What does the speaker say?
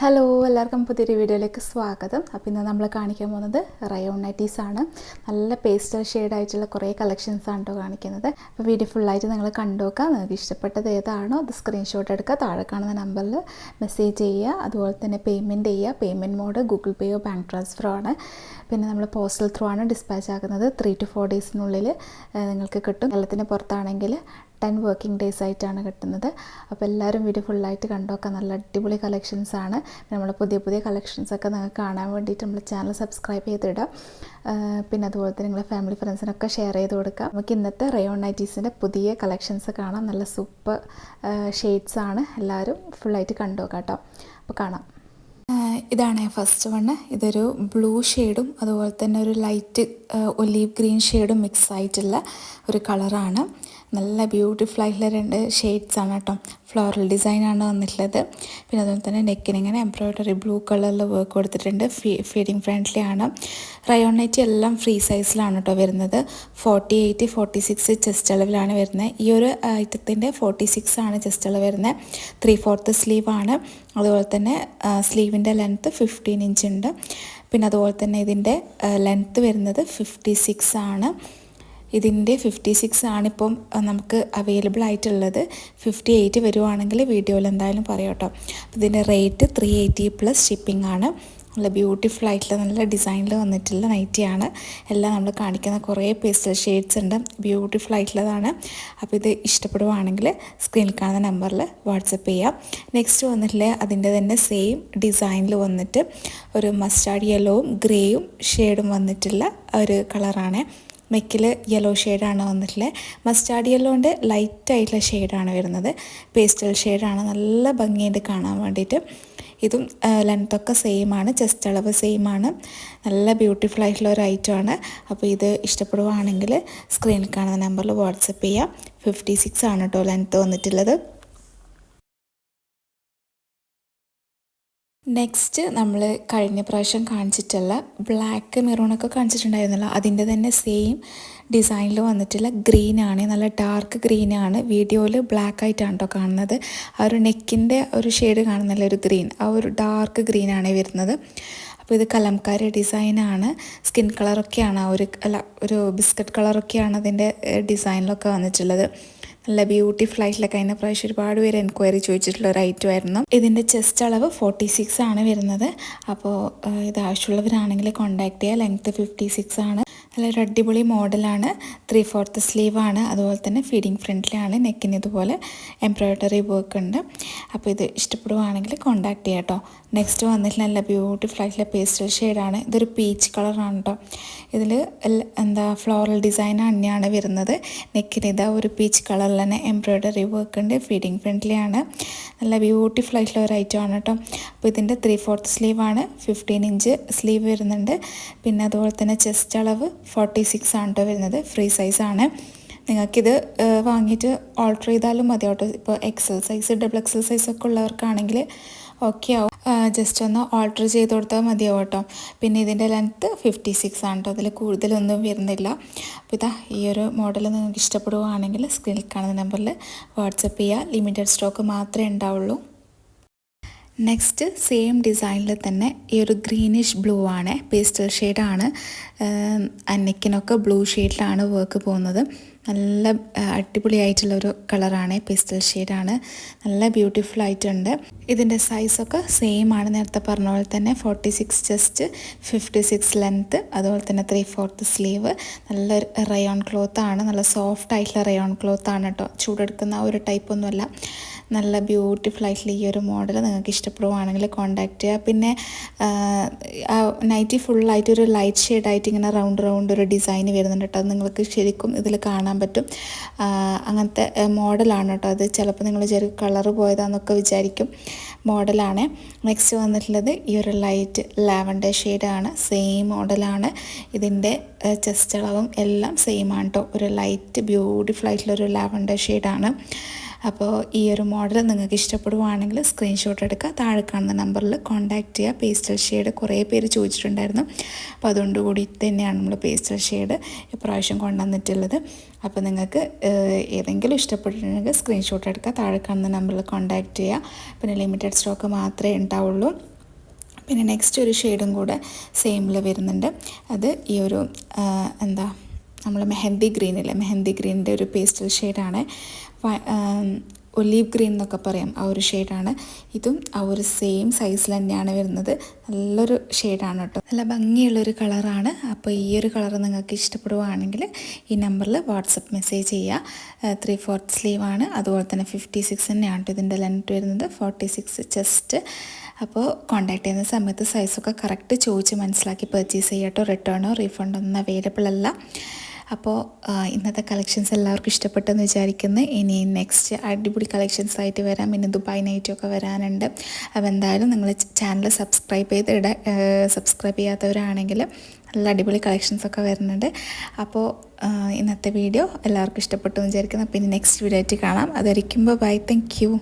Hello, എല്ലാവർക്കും പുതിയൊരു വീഡിയോയിലേക്ക് സ്വാഗതം. അപ്പോൾ ഇന്ന് നമ്മൾ കാണിക്കാൻ പോകുന്നത് റയോൺ നൈറ്റീസാണ്. നല്ല പേസ്റ്റൽ ഷെയ്ഡായിട്ടുള്ള കുറേ കളക്ഷൻസാണ് കേട്ടോ കാണിക്കുന്നത്. അപ്പോൾ വീഡിയോ ഫുള്ളായിട്ട് നിങ്ങൾ കണ്ടുനോക്കുക. നിങ്ങൾക്ക് ഇഷ്ടപ്പെട്ടത് ഏതാണോ അത് സ്ക്രീൻഷോട്ട് എടുക്കുക, താഴെ കാണുന്ന നമ്പറിൽ മെസ്സേജ് ചെയ്യുക. അതുപോലെ തന്നെ പേയ്മെൻറ്റ് ചെയ്യുക. പേയ്മെൻറ്റ് മോഡ് ഗൂഗിൾ പേയോ ബാങ്ക് ട്രാൻസ്ഫറോ ആണ്. പിന്നെ നമ്മൾ പോസ്റ്റൽ ത്രൂ ആണ് ഡിസ്പാച്ച് ആക്കുന്നത്. 3 to 4 ഡേയ്സിനുള്ളിൽ നിങ്ങൾക്ക് കിട്ടും. കേരളത്തിന് പുറത്താണെങ്കിൽ 10 വർക്കിംഗ് ഡേയ്സ് ആയിട്ടാണ് കിട്ടുന്നത്. അപ്പോൾ എല്ലാവരും വീഡിയോ ഫുള്ളായിട്ട് കണ്ടോക്കാം. നല്ല അടിപൊളി കളക്ഷൻസാണ്. നമ്മൾ പുതിയ കളക്ഷൻസൊക്കെ നിങ്ങൾക്ക് കാണാൻ വേണ്ടിയിട്ട് നമ്മൾ ചാനൽ സബ്സ്ക്രൈബ് ചെയ്തിടുക. പിന്നെ അതുപോലെ തന്നെ നിങ്ങളുടെ ഫാമിലി ഫ്രണ്ട്സിനൊക്കെ ഷെയർ ചെയ്ത് കൊടുക്കുക. നമുക്ക് ഇന്നത്തെ റയോൺ നൈറ്റീസിൻ്റെ പുതിയ കളക്ഷൻസ് കാണാം. നല്ല സൂപ്പർ ഷെയ്ഡ്സാണ്. എല്ലാവരും ഫുള്ളായിട്ട് കണ്ടോക്കാം കേട്ടോ. അപ്പോൾ കാണാം. ഇതാണ് ഫസ്റ്റ് വണ്. ഇതൊരു ബ്ലൂ ഷെയ്ഡും അതുപോലെ തന്നെ ഒരു ലൈറ്റ് ഒലീവ് ഗ്രീൻ ഷെയ്ഡും മിക്സ് ആയിട്ടുള്ള ഒരു കളറാണ്. നല്ല ബ്യൂട്ടിഫുൾ ആയിട്ടുള്ള 2 ഷെയ്ഡ്സാണ് കേട്ടോ. ഫ്ലോറൽ ഡിസൈനാണ് വന്നിട്ടുള്ളത്. പിന്നെ അതുപോലെ തന്നെ നെക്കിന് ഇങ്ങനെ എംബ്രോയ്ഡറി ബ്ലൂ കളറിൽ വർക്ക് കൊടുത്തിട്ടുണ്ട്. ഫീഡിങ് ഫ്രണ്ട്ലി ആണ്. റയോൺ നൈറ്റി എല്ലാം ഫ്രീ സൈസിലാണ് കേട്ടോ വരുന്നത്. 48, 46 ചെസ്റ്റ് അളവിലാണ് വരുന്നത്. ഈ ഒരു ഐറ്റത്തിൻ്റെ 46 ആണ് ചെസ്റ്റ് അളവ് വരുന്നത്. 3/4 സ്ലീവാണ്. അതുപോലെ തന്നെ സ്ലീവിൻ്റെ ലെങ്ത്ത് 15 ഇഞ്ച് ഉണ്ട്. പിന്നെ അതുപോലെ തന്നെ ഇതിൻ്റെ ലെങ്ത്ത് വരുന്നത് 56 ആണ്. ഇതിൻ്റെ 56 ആണിപ്പം നമുക്ക് അവൈലബിൾ ആയിട്ടുള്ളത്. 58 വരുവാണെങ്കിൽ വീഡിയോയിൽ എന്തായാലും പറയാം കേട്ടോ. ഇതിൻ്റെ റേറ്റ് 380 പ്ലസ് ഷിപ്പിംഗ് ആണ്. നല്ല ബ്യൂട്ടിഫുൾ ആയിട്ടുള്ള നല്ല ഡിസൈനിൽ വന്നിട്ടുള്ള നൈറ്റിയാണ്. എല്ലാം നമ്മൾ കാണിക്കുന്ന കുറേ പേസ്റ്റൽ ഷെയ്ഡ്സ് ഉണ്ട്. ബ്യൂട്ടിഫുൾ ആയിട്ടുള്ളതാണ്. അപ്പോൾ ഇത് ഇഷ്ടപ്പെടുവാണെങ്കിൽ സ്ക്രീനിൽ കാണുന്ന നമ്പറിൽ വാട്സപ്പ് ചെയ്യാം. നെക്സ്റ്റ് വന്നിട്ടുള്ള അതിൻ്റെ തന്നെ സെയിം ഡിസൈനിൽ വന്നിട്ട് ഒരു മസ്റ്റാർഡ് യെല്ലോവും ഗ്രേയും ഷെയ്ഡും വന്നിട്ടുള്ള ഒരു കളറാണ്. നെക്കിൽ യെല്ലോ ഷെയ്ഡാണ് വന്നിട്ടുള്ളത്. മസ്റ്റാർഡ് യെല്ലോൻ്റെ ലൈറ്റായിട്ടുള്ള ഷെയ്ഡാണ് വരുന്നത്. പേസ്റ്റൽ ഷെയ്ഡാണ്. നല്ല ഭംഗിയുണ്ട് കാണാൻ വേണ്ടിയിട്ട്. ഇതും ലെങ്ത്തൊക്കെ സെയിമാണ്. ചെസ്റ്റ് അളവ് സെയിമാണ്. നല്ല ബ്യൂട്ടിഫുൾ ആയിട്ടുള്ള ഒരു ഐറ്റമാണ്. അപ്പോൾ ഇത് ഇഷ്ടപ്പെടുവാണെങ്കിൽ സ്ക്രീനിൽ കാണുന്ന നമ്പറിൽ വാട്സപ്പ് ചെയ്യാം. 56 ആണ് കേട്ടോ ലെങ്ത്ത് വന്നിട്ടുള്ളത്. നെക്സ്റ്റ് നമ്മൾ കഴിഞ്ഞ പ്രാവശ്യം കാണിച്ചിട്ടുള്ള ബ്ലാക്ക് മെറൂണൊക്കെ കാണിച്ചിട്ടുണ്ടായിരുന്നല്ലോ, അതിൻ്റെ തന്നെ സെയിം ഡിസൈനിൽ വന്നിട്ടുള്ള ഗ്രീനാണ്. നല്ല ഡാർക്ക് ഗ്രീനാണ്. വീഡിയോയിൽ ബ്ലാക്ക് ആയിട്ടാണ് കേട്ടോ കാണുന്നത്. ആ ഒരു നെക്കിൻ്റെ ഒരു ഷെയ്ഡ് കാണുന്നില്ല, ഒരു ഗ്രീൻ, ആ ഒരു ഡാർക്ക് ഗ്രീനാണ് വരുന്നത്. അപ്പോൾ ഇത് കലംകാരി ഡിസൈനാണ്. സ്കിൻ കളറൊക്കെയാണ്, ഒരു ബിസ്ക്കറ്റ് കളറൊക്കെയാണ് അതിൻ്റെ ഡിസൈനിലൊക്കെ വന്നിട്ടുള്ളത്. നല്ല ബ്യൂട്ടിഫുൾ ആയിട്ടുള്ള കഴിഞ്ഞ പ്രാവശ്യം ഒരുപാട് പേര് എൻക്വയറി ചോദിച്ചിട്ടുള്ള ഒരു ഐറ്റമായിരുന്നു. ഇതിൻ്റെ ചെസ്റ്റ് അളവ് 46 ആണ് വരുന്നത്. അപ്പോൾ ഇത് ആവശ്യമുള്ളവരാണെങ്കിൽ കോൺടാക്ട് ചെയ്യുക. ലെങ്ത്ത് 56 ആണ്. നല്ലൊരു അടിപൊളി മോഡലാണ്. 3/4 സ്ലീവാണ്. അതുപോലെ തന്നെ ഫീഡിങ് ഫ്രണ്ട്ലിയാണ്. നെക്കിന് ഇതുപോലെ എംബ്രോയ്ഡറി വർക്ക് ഉണ്ട്. അപ്പോൾ ഇത് ഇഷ്ടപ്പെടുവാണെങ്കിൽ കോൺടാക്ട് ചെയ്യാം കേട്ടോ. നെക്സ്റ്റ് വന്നിട്ട് നല്ല ബ്യൂട്ടിഫുൾ ആയിട്ടുള്ള പേസ്റ്റൽ ഷെയ്ഡാണ്. ഇതൊരു പീച്ച് കളറാണ് കേട്ടോ. ഇതിൽ ഫ്ലോറൽ ഡിസൈൻ തന്നെയാണ് വരുന്നത്. നെക്കിന് ഇതാ ഒരു പീച്ച് കളറിൽ തന്നെ എംബ്രോയ്ഡറി വർക്ക് ഉണ്ട്. ഫീഡിങ് ഫ്രണ്ട്ലി ആണ്. നല്ല ബ്യൂട്ടിഫുൾ ആയിട്ടുള്ള ഒരു ഐറ്റമാണ് കേട്ടോ. അപ്പോൾ ഇതിൻ്റെ 3/4 സ്ലീവാണ്. 15 ഇഞ്ച് സ്ലീവ് വരുന്നുണ്ട്. പിന്നെ അതുപോലെ തന്നെ ചെസ്റ്റ് അളവ് 46 ആണ് കേട്ടോ വരുന്നത്. ഫ്രീ സൈസാണ്. നിങ്ങൾക്കിത് വാങ്ങിയിട്ട് ഓൾട്ടർ ചെയ്താലും മതി കേട്ടോ. ഇപ്പോൾ എക്സൽ സൈസ്, ഡബിൾ എക്സൽ സൈസൊക്കെ ഉള്ളവർക്കാണെങ്കിൽ ഓക്കെ ആവും. ജസ്റ്റ് ഒന്ന് ഓൾട്ടർ ചെയ്ത് കൊടുത്താൽ മതിയാവും കേട്ടോ. പിന്നെ ഇതിൻ്റെ ലെങ്ത്ത് 56 ആണ് കേട്ടോ. അതിൽ കൂടുതലൊന്നും വരുന്നില്ല. അപ്പോൾ ഇതാ ഈ ഒരു മോഡൽ നിങ്ങൾക്ക് ഇഷ്ടപ്പെടുകയാണെങ്കിൽ സ്ക്രീനിൽ കാണുന്ന നമ്പറിൽ വാട്സപ്പ് ചെയ്യുക. ലിമിറ്റഡ് സ്റ്റോക്ക് മാത്രമേ ഉണ്ടാവുള്ളൂ. നെക്സ്റ്റ് സെയിം ഡിസൈനിൽ തന്നെ ഈ ഒരു ഗ്രീനിഷ് ബ്ലൂ ആണ്. പേസ്റ്റൽ ഷെയ്ഡാണ്. നെക്കിനൊക്കെ ബ്ലൂ ഷെയ്ഡിലാണ് വർക്ക് പോകുന്നത്. നല്ല അടിപൊളിയായിട്ടുള്ളൊരു കളറാണ്. പേസ്റ്റൽ ഷെയ്ഡാണ്. നല്ല ബ്യൂട്ടിഫുൾ ആയിട്ടുണ്ട്. ഇതിൻ്റെ സൈസൊക്കെ സെയിം ആണ്. നേരത്തെ പറഞ്ഞ പോലെ തന്നെ 46 ചെസ്റ്റ്, 56 ലെങ്ത്ത്, അതുപോലെ തന്നെ 3/4 സ്ലീവ്. നല്ലൊരു റയോൺ ക്ലോത്താണ്. നല്ല സോഫ്റ്റ് ആയിട്ടുള്ള റയോൺ ക്ലോത്താണ് കേട്ടോ. ചൂടെടുക്കുന്ന ആ ഒരു ടൈപ്പൊന്നുമല്ല. നല്ല ബ്യൂട്ടിഫുൾ ആയിട്ടുള്ള ഈ ഒരു മോഡൽ നിങ്ങൾക്ക് ഇഷ്ടപ്പെടുവാണെങ്കിൽ കോൺടാക്ട് ചെയ്യുക. പിന്നെ നൈറ്റി ഫുള്ളായിട്ടൊരു ലൈറ്റ് ഷെയ്ഡായിട്ട് ഇങ്ങനെ റൗണ്ട് ഒരു ഡിസൈൻ വരുന്നുണ്ട് കേട്ടോ. അത് നിങ്ങൾക്ക് ശരിക്കും ഇതിൽ കാണാൻ പറ്റും. അങ്ങനത്തെ മോഡലാണ് കേട്ടോ. അത് ചിലപ്പോൾ നിങ്ങൾ ചെറിയ കളറ് പോയതാണെന്നൊക്കെ വിചാരിക്കും. മോഡലാണ്. നെക്സ്റ്റ് വന്നിട്ടുള്ളത് ഈ ഒരു ലൈറ്റ് ലാവൻഡർ ഷെയ്ഡാണ്. സെയിം മോഡലാണ്. ഇതിൻ്റെ ചെസ്റ്റ് അളവും എല്ലാം സെയിം ആണ് കേട്ടോ. ഒരു ലൈറ്റ് ബ്യൂട്ടിഫുൾ ആയിട്ടുള്ളൊരു ലാവൻഡർ ഷെയ്ഡാണ്. അപ്പോൾ ഈ ഒരു മോഡൽ നിങ്ങൾക്ക് ഇഷ്ടപ്പെടുവാണെങ്കിൽ സ്ക്രീൻഷോട്ട് എടുക്കുക. താഴെ കാണുന്ന നമ്പറിൽ കോൺടാക്റ്റ് ചെയ്യുക. പേസ്റ്റൽ ഷെയ്ഡ് കുറേ പേര് ചോദിച്ചിട്ടുണ്ടായിരുന്നു. അപ്പോൾ അതുകൊണ്ട് കൂടി തന്നെയാണ് നമ്മൾ പേസ്റ്റൽ ഷെയ്ഡ് ഇപ്രാവശ്യം കൊണ്ടുവന്നിട്ടുള്ളത്. അപ്പോൾ നിങ്ങൾക്ക് ഏതെങ്കിലും ഇഷ്ടപ്പെട്ടിട്ടുണ്ടെങ്കിൽ സ്ക്രീൻഷോട്ട് എടുക്കുക. താഴെ കാണുന്ന നമ്പറിൽ കോൺടാക്റ്റ് ചെയ്യുക. പിന്നെ ലിമിറ്റഡ് സ്റ്റോക്ക് മാത്രമേ ഉണ്ടാവുള്ളൂ. പിന്നെ നെക്സ്റ്റ് ഒരു ഷെയ്ഡും കൂടെ സെയിമിൽ വരുന്നുണ്ട്. അത് ഈ ഒരു എന്താ നമ്മൾ മെഹന്തി ഗ്രീനില്ലേ, മെഹന്തി ഗ്രീനിൻ്റെ ഒരു പേസ്റ്റൽ ഷെയ്ഡാണ്. ഒലീവ് ഗ്രീൻ എന്നൊക്കെ പറയാം, ആ ഒരു ഷെയ്ഡാണ്. ഇതും ആ ഒരു സെയിം സൈസിൽ തന്നെയാണ് വരുന്നത്. നല്ലൊരു ഷെയ്ഡാണ് കേട്ടോ, നല്ല ഭംഗിയുള്ളൊരു കളറാണ്. അപ്പോൾ ഈ ഒരു കളർ നിങ്ങൾക്ക് ഇഷ്ടപ്പെടുകയാണെങ്കിൽ ഈ നമ്പറിൽ വാട്സപ്പ് മെസ്സേജ് ചെയ്യുക. 3/4 സ്ലീവാണ്, അതുപോലെ തന്നെ 56 തന്നെയാണ് കേട്ടോ ഇതിൻ്റെ ലെങ്ത് വരുന്നത്, 46 ചെസ്റ്റ്. അപ്പോൾ കോൺടാക്ട് ചെയ്യുന്ന സമയത്ത് സൈസൊക്കെ കറക്റ്റ് ചോദിച്ച് മനസ്സിലാക്കി പർച്ചേസ് ചെയ്യുക കേട്ടോ. റിട്ടേണോ റീഫണ്ടോ ഒന്നും അവൈലബിൾ അല്ല. അപ്പോൾ ഇന്നത്തെ കളക്ഷൻസ് എല്ലാവർക്കും ഇഷ്ടപ്പെട്ടെന്ന് വിചാരിക്കുന്നു. ഇനി നെക്സ്റ്റ് അടിപൊളി കളക്ഷൻസ് ആയിട്ട് വരാം. ഇനി ദുബായ് നൈറ്റൊക്കെ വരാനുണ്ട്. അപ്പോൾ എന്തായാലും നിങ്ങൾ ചാനൽ സബ്സ്ക്രൈബ് ചെയ്യാത്തവരാണെങ്കിൽ നല്ല അടിപൊളി കളക്ഷൻസൊക്കെ വരുന്നുണ്ട്. അപ്പോൾ ഇന്നത്തെ വീഡിയോ എല്ലാവർക്കും ഇഷ്ടപ്പെട്ടു എന്ന് വിചാരിക്കുന്നു. അപ്പോൾ ഇനി നെക്സ്റ്റ് വീഡിയോ ആയിട്ട് കാണാം. അതായിരിക്കുമ്പോൾ ബൈ, താങ്ക് യു.